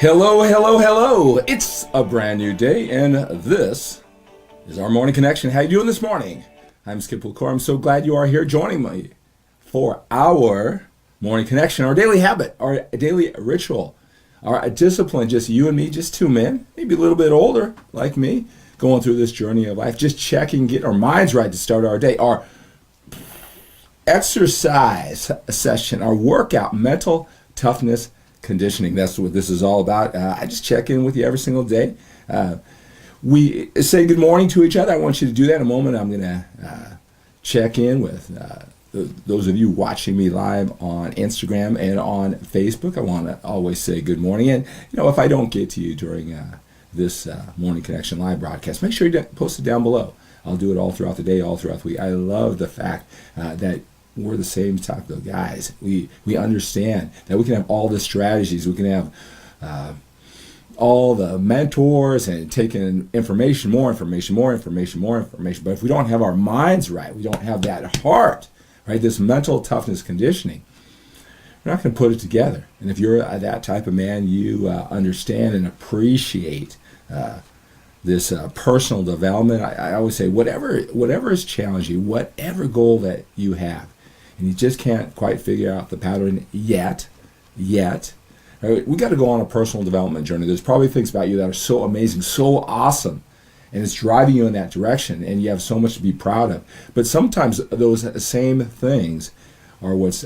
Hello, hello, hello. It's a brand new day, and this is our Morning Connection. How you doing this morning? I'm Skip LaCour. I'm so glad you are here joining me for our Morning Connection, our daily habit, our daily ritual, our discipline, just you and me, just two men, maybe a little bit older like me, going through this journey of life, just checking, getting our minds right to start our day, our exercise session, our workout, mental toughness conditioning. That's what this is all about. I just check in with you every single day. We say good morning to each other. I want you to do that in a moment. I'm going to check in with those of you watching me live on Instagram and on Facebook. I want to always say good morning. And, if I don't get to you during this Morning Connection live broadcast, make sure you post it down below. I'll do it all throughout the day, all throughout the week. I love the fact that we're the same type of guys. We understand that we can have all the strategies. We can have all the mentors and taking information, more information. But if we don't have our minds right, we don't have that heart, right, this mental toughness conditioning, we're not going to put it together. And if you're that type of man, you understand and appreciate this personal development. I always say whatever is challenging, whatever goal that you have, and you just can't quite figure out the pattern yet. Right? We got to go on a personal development journey. There's probably things about you that are so amazing, so awesome, and it's driving you in that direction, and you have so much to be proud of. But sometimes those same things are what's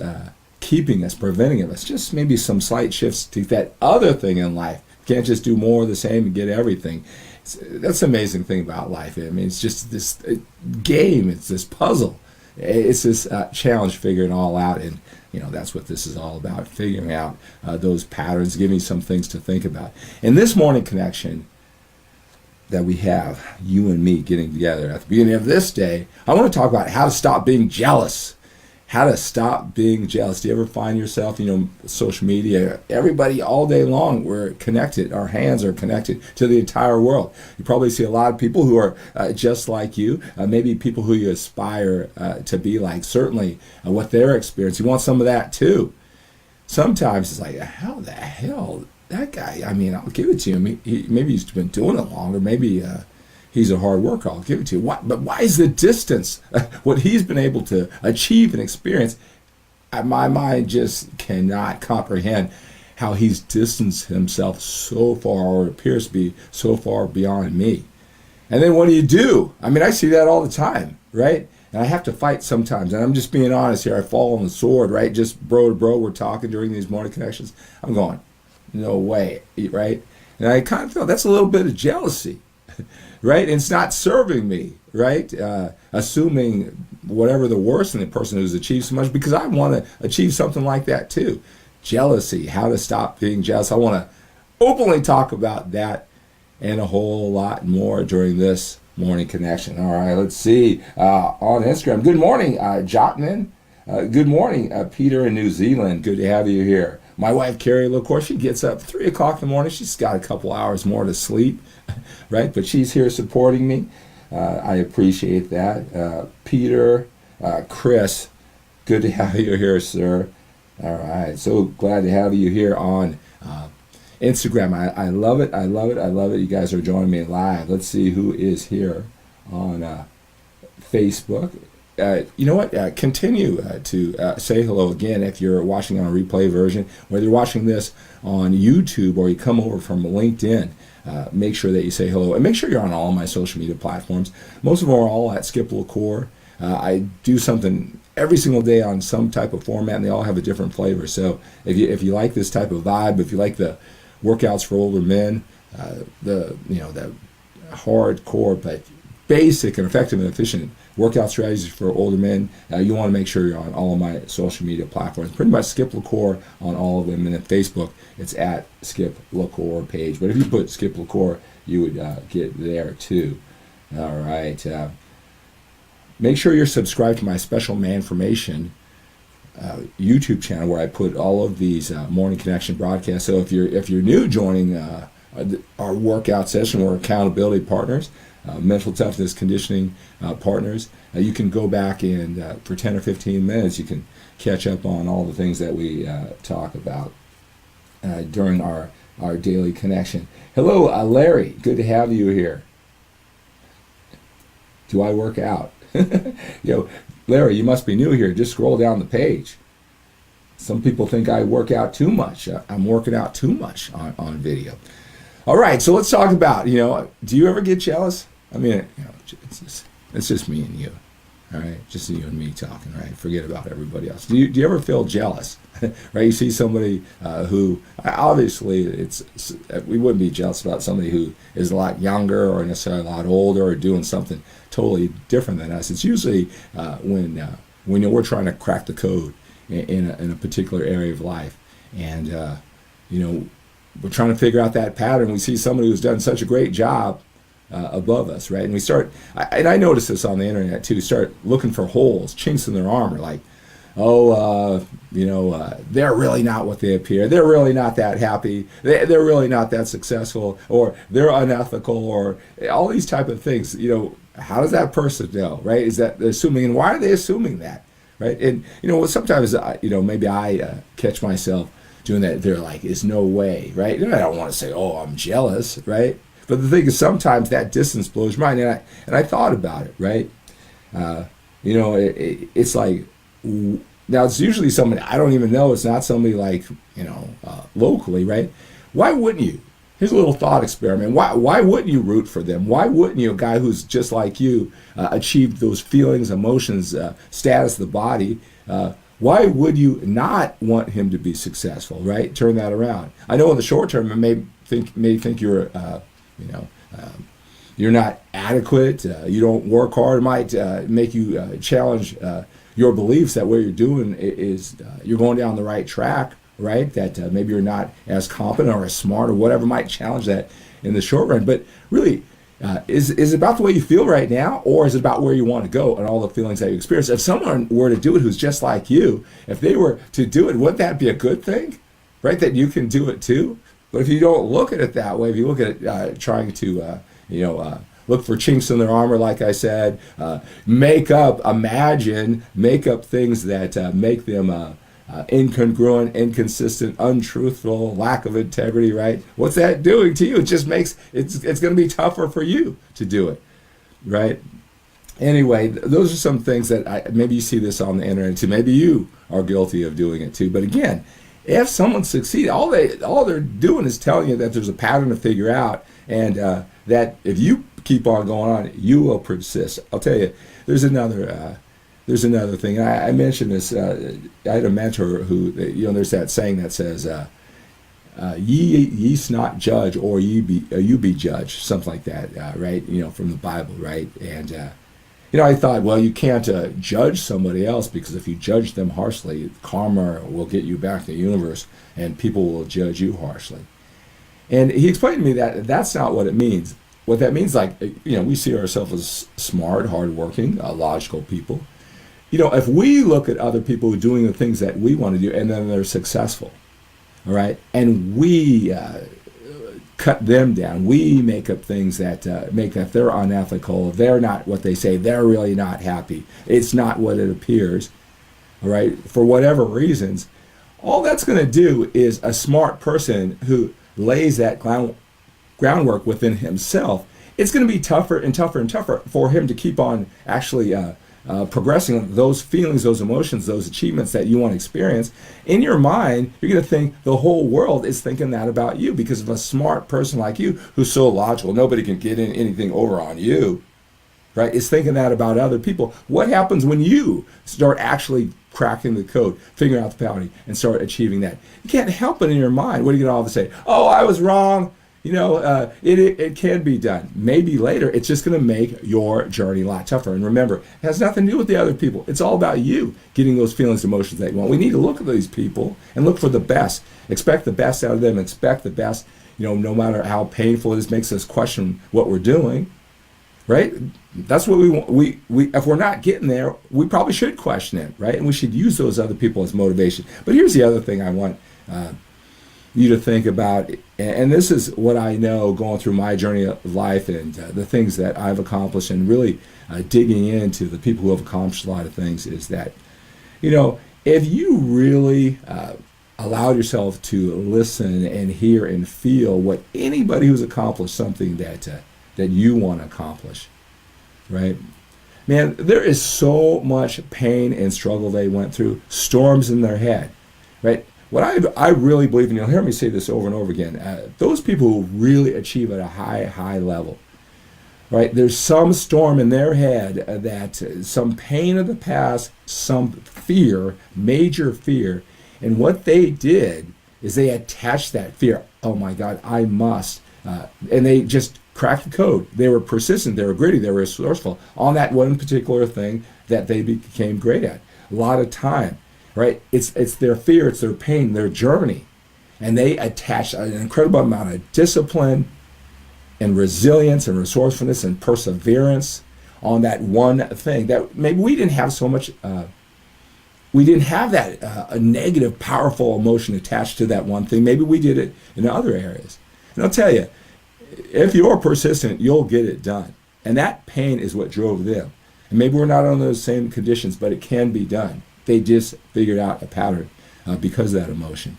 keeping us, preventing us. Just maybe some slight shifts to that other thing in life. You can't just do more of the same and get everything. That's the amazing thing about life. I mean, it's just this game. It's this puzzle. It's this challenge figuring it all out, and that's what this is all about, figuring out those patterns, giving you some things to think about. In this morning connection that we have, you and me getting together at the beginning of this day, I want to talk about how to stop being jealous. How to stop being jealous. Do you ever find yourself, social media, everybody all day long, we're connected. Our hands are connected to the entire world. You probably see a lot of people who are just like you, maybe people who you aspire to be like, certainly what they're experiencing. You want some of that too. Sometimes it's like, how the hell, that guy, I'll give it to him. Maybe he's been doing it longer. Maybe he's a hard worker. I'll give it to you. But why is the distance, what he's been able to achieve and experience, my mind just cannot comprehend how he's distanced himself so far, or appears to be so far beyond me. And then what do? I see that all the time, right? And I have to fight sometimes. And I'm just being honest here. I fall on the sword, right? Just bro to bro, we're talking during these morning connections. I'm going, no way, right? And I kind of feel that's a little bit of jealousy. Right? And it's not serving me, right? Assuming whatever the worst in the person who's achieved so much, because I want to achieve something like that too. Jealousy, how to stop being jealous. I want to openly talk about that and a whole lot more during this morning connection. All right, let's see. On Instagram, good morning, Jotman. Good morning, Peter in New Zealand. Good to have you here. My wife, Carrie LaCour, she gets up 3 o'clock in the morning. She's got a couple hours more to sleep, right? But she's here supporting me. I appreciate that. Peter, Chris, good to have you here, sir. All right, so glad to have you here on Instagram. I love it. I love it. You guys are joining me live. Let's see who is here on Facebook. You know what? Continue to say hello again if you're watching on a replay version. Whether you're watching this on YouTube or you come over from LinkedIn, make sure that you say hello. And make sure you're on all my social media platforms. Most of them are all at Skip LaCour. I do something every single day on some type of format, and they all have a different flavor. So if you like this type of vibe, if you like the workouts for older men, the hardcore but basic and effective and efficient workout strategies for older men, you want to make sure you're on all of my social media platforms. Pretty much Skip LaCour on all of them. And then Facebook, it's at Skip LaCour page. But if you put Skip LaCour, you would get there too. All right. Make sure you're subscribed to my Special Man Information YouTube channel, where I put all of these Morning Connection broadcasts. So if you're new joining our workout session, we're accountability partners. Mental toughness conditioning partners. You can go back and for 10 or 15 minutes you can catch up on all the things that we talk about during our our daily connection. Hello, Larry. Good to have you here. Do I work out? Larry, you must be new here. Just scroll down the page. Some people think I work out too much. I'm working out too much on video. All right, so let's talk about, do you ever get jealous? I mean, it's just me and you. All right, just you and me talking, right? Forget about everybody else. Do you ever feel jealous? Right? You see somebody who, obviously, we wouldn't be jealous about somebody who is a lot younger or necessarily a lot older or doing something totally different than us. It's usually when we're trying to crack the code in a particular area of life, and we're trying to figure out that pattern. We see somebody who's done such a great job above us, right? And we start, and I notice this on the internet too, start looking for holes, chinks in their armor, like, they're really not what they appear. They're really not that happy. They're really not that successful, or they're unethical, or all these type of things. How does that person know, right? Is that they're assuming, and why are they assuming that, right? And sometimes maybe I catch myself doing that. They're like, "There's no way," right? And I don't want to say, "Oh, I'm jealous," right? But the thing is, sometimes that distance blows my mind, and I thought about it, right? It's like, now it's usually somebody I don't even know. It's not somebody like locally, right? Why wouldn't you? Here's a little thought experiment. Why wouldn't you root for them? Why wouldn't you, a guy who's just like you, achieved those feelings, emotions, status of the body? Why would you not want him to be successful, right? Turn that around. I know in the short term, it may think you're, you're not adequate. You don't work hard. It might make you challenge your beliefs that what you're doing is you're going down the right track, right? That maybe you're not as competent or as smart or whatever might challenge that in the short run. But really, is it about the way you feel right now, or is it about where you want to go and all the feelings that you experience? If someone were to do it who's just like you, if they were to do it, wouldn't that be a good thing, right? That you can do it too? But if you don't look at it that way, if you look at it trying to, look for chinks in their armor, like I said, make up things that make them incongruent, inconsistent, untruthful, lack of integrity, right? What's that doing to you? It just makes it's going to be tougher for you to do it, right? Anyway, those are some things that maybe you see this on the internet too. Maybe you are guilty of doing it too. But again, if someone succeeds, all they're doing is telling you that there's a pattern to figure out, and that if you keep on going on, you will persist. I'll tell you, there's another thing. I mentioned this. I had a mentor who, there's that saying that says, "Ye's not judge, or you be judged," something like that, right? From the Bible, right? And I thought, well, you can't judge somebody else, because if you judge them harshly, karma will get you back to the universe, and people will judge you harshly. And he explained to me that that's not what it means. What that means, like, we see ourselves as smart, hardworking, logical people. If we look at other people who are doing the things that we want to do, and then they're successful, all right, and we cut them down, we make up things that make that they're unethical, they're not what they say, they're really not happy, it's not what it appears, all right, for whatever reasons, all that's going to do is a smart person who lays that groundwork within himself, it's going to be tougher and tougher and tougher for him to keep on actually progressing those feelings, those emotions, those achievements that you want to experience. In your mind, you're going to think the whole world is thinking that about you, because of a smart person like you who's so logical, nobody can get anything over on you, right? Is thinking that about other people. What happens when you start actually cracking the code, figuring out the pattern, and start achieving that? You can't help it in your mind. What are you going to all of a sudden say? Oh, I was wrong. It can be done. Maybe later, it's just going to make your journey a lot tougher. And remember, it has nothing to do with the other people. It's all about you getting those feelings, emotions that you want. We need to look at these people and look for the best. Expect the best out of them. Expect the best, no matter how painful it is, makes us question what we're doing, right? That's what we want. We if we're not getting there, we probably should question it, right? And we should use those other people as motivation. But here's the other thing I want you to think about, and this is what I know going through my journey of life, and the things that I've accomplished, and really digging into the people who have accomplished a lot of things, is that, if you really allowed yourself to listen and hear and feel what anybody who's accomplished something that you want to accomplish, right? Man, there is so much pain and struggle they went through, storms in their head, right? What I really believe, and you'll hear me say this over and over again, those people who really achieve at a high level, right? There's some storm in their head that some pain of the past, some fear, major fear, and what they did is they attached that fear. Oh my God, I must. And they just cracked the code. They were persistent, they were gritty, they were resourceful on that one particular thing that they became great at. A lot of time, right? It's their fear, it's their pain, their journey. And they attached an incredible amount of discipline and resilience and resourcefulness and perseverance on that one thing that maybe we didn't have so much, we didn't have that a negative, powerful emotion attached to that one thing. Maybe we did it in other areas. And I'll tell you, if you're persistent, you'll get it done. And that pain is what drove them. And maybe we're not on those same conditions, but it can be done. They just figured out a pattern because of that emotion.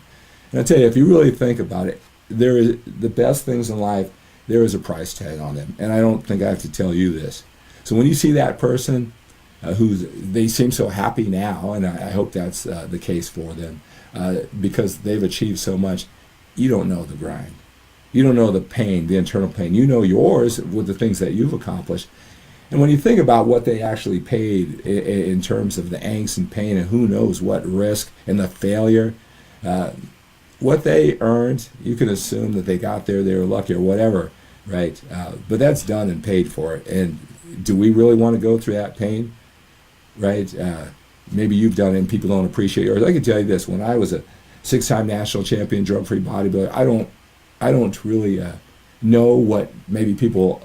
And I'll tell you, if you really think about it, there is the best things in life, there is a price tag on them. And I don't think I have to tell you this. So when you see that person they seem so happy now, and I hope that's the case for them, because they've achieved so much, you don't know the grind. You don't know the pain, the internal pain. You know yours with the things that you've accomplished. And when you think about what they actually paid in terms of the angst and pain and who knows what risk and the failure, what they earned, you can assume that they got there, they were lucky or whatever, right? But that's done and paid for. And do we really want to go through that pain, right? Maybe you've done it and people don't appreciate it. Or I can tell you this, when I was a 6-time national champion drug-free bodybuilder, I don't really know what maybe people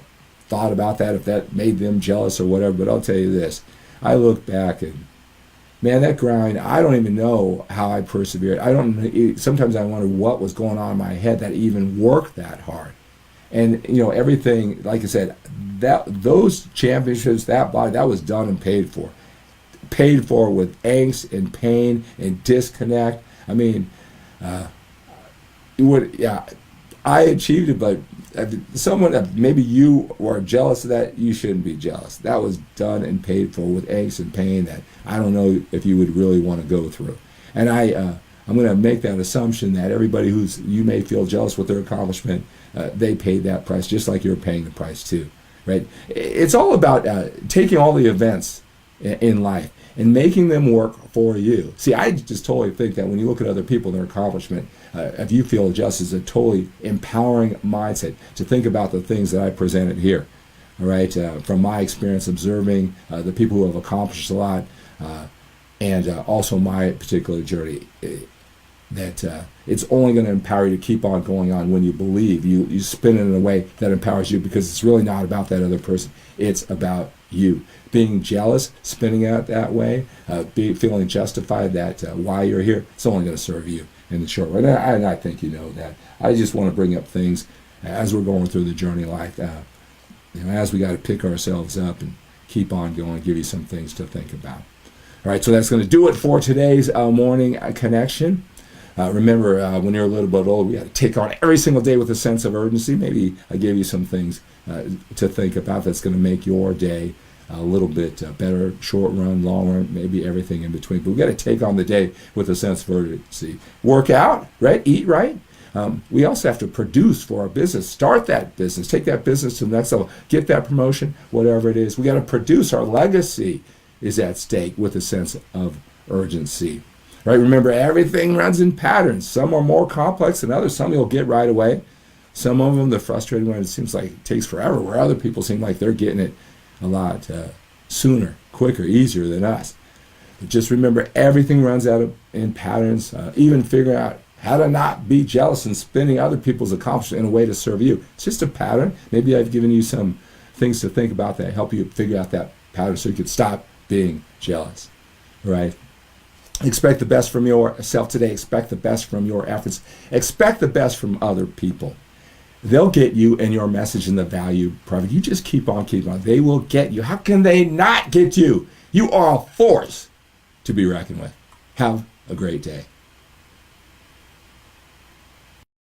thought about that, if that made them jealous or whatever, but I'll tell you this. I look back and, man, that grind, I don't even know how I persevered. Sometimes I wonder what was going on in my head that even worked that hard. And, everything, like I said, those championships, that body, that was done and paid for. Paid for with angst and pain and disconnect. I mean, I achieved it, but someone, maybe you were jealous of that, you shouldn't be jealous. That was done and paid for with angst and pain that I don't know if you would really want to go through. And I'm going to make that assumption that everybody you may feel jealous with their accomplishment, they paid that price just like you're paying the price too, right? It's all about taking all the events in life and making them work for you. See, I just totally think that when you look at other people and their accomplishment, if you feel just as a totally empowering mindset to think about the things that I presented here, all right, from my experience observing the people who have accomplished a lot, and also my particular journey, that it's only going to empower you to keep on going on when you believe. You spin it in a way that empowers you, because it's really not about that other person. It's about you. Being jealous, spinning out that way, feeling justified that why you're here, it's only going to serve you in the short run. And I think you know that. I just want to bring up things as we're going through the journey of life, as we got to pick ourselves up and keep on going, give you some things to think about. All right, so that's going to do it for today's morning connection. Remember, when you're a little bit older, we got to take on every single day with a sense of urgency. Maybe I gave you some things to think about that's going to make your day a little bit better, short run, long run, maybe everything in between. But we got to take on the day with a sense of urgency. Work out, right? Eat right. We also have to produce for our business. Start that business. Take that business to the next level. Get that promotion, whatever it is. We got to produce. Our legacy is at stake with a sense of urgency. Right? Remember, everything runs in patterns. Some are more complex than others. Some you'll get right away. Some of them, the frustrating one, it seems like it takes forever, where other people seem like they're getting it a lot sooner, quicker, easier than us. But just remember, everything runs out in patterns. Even figuring out how to not be jealous and spinning other people's accomplishments in a way to serve you. It's just a pattern. Maybe I've given you some things to think about that help you figure out that pattern so you can stop being jealous. Right? Expect the best from yourself today. Expect the best from your efforts. Expect the best from other people. They'll get you and your message and the value private. You just keep on keeping on. They will get you. How can they not get you? You are a force to be reckoned with. Have a great day.